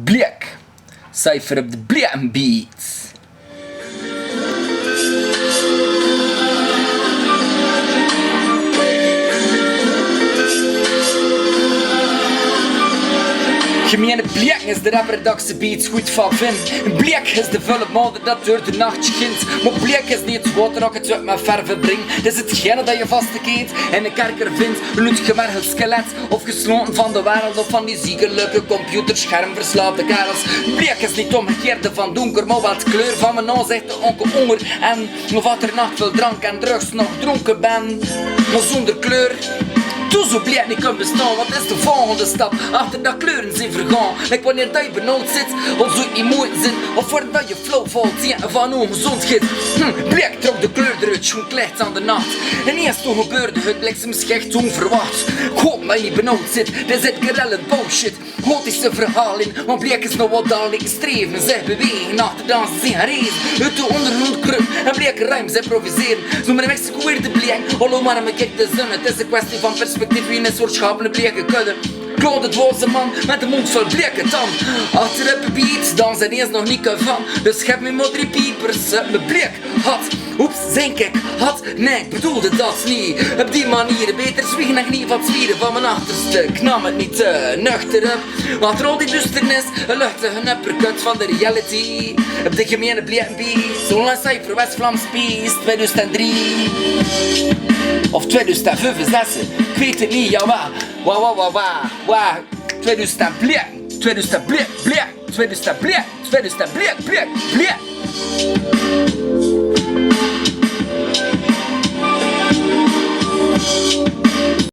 Blik. Cypher op de Blikken Beats. Gemene Blik is de rapper dat ze beats goed van vindt. Blik is de vuile mode dat door de nacht begint. Maar Blik is niet het water dat het uit met verven brengt. Het is hetgene dat je vastkeet en een kerker vindt. Loet gemergeld skelet of gesloten van de wereld of van die ziekelijke computerschermverslaafde kerels. Blik is niet omgekeerde van donker, maar wat kleur van mijn oog zegt de onkel honger. En of wat er nacht veel drank en drugs nog dronken ben, maar zonder kleur. Toen zo Blik niet kan bestaan, wat is de volgende stap? Achter dat kleuren zijn vergaan. Like wanneer dat je benauwd zit, of zo emoties zin, of voordat je flow valt, zien van ongezond git. Blik trok de kleur eruit, schoon licht aan de nacht. En eerst toen gebeurde het, lijkt ze misschien echt onverwacht. Ik hoop dat je benauwd zit, dit zit gerelle bullshit. Gotische verhaal in, want Blik is nog wat dadelijk streven. Zich bewegen, achter dansen, zien gaan reizen. Uit de ondergrond kruip en Blik rijms improviseren. Zo met een Mexico weer de Blik, hallo maar me kijk de zon. Het is een kwestie van perspectief. In een soort schapende bleke kudde. Claude het was een man met een mond vol bleke tand. Achter op beats, dan zijn eens nog niet van. Dus geef me maar 3 piepers uit mijn blik had. Oeps, denk ik had? Nee, ik bedoelde dat niet. Op die manier beter zwiegen en niet van het zwieren van mijn achterste. Ik nam het niet te nuchter op. Want er al die duisternis, een luchtige uppercut van de reality. Op de gemene Blikken Beats, online Cypher West-Vlaams Peace 2003. Of 2005 is dat ze, ik weet het niet, ja waar. 2000 Blik, 2000 Blik, 2000 Blik, 2000 Blik.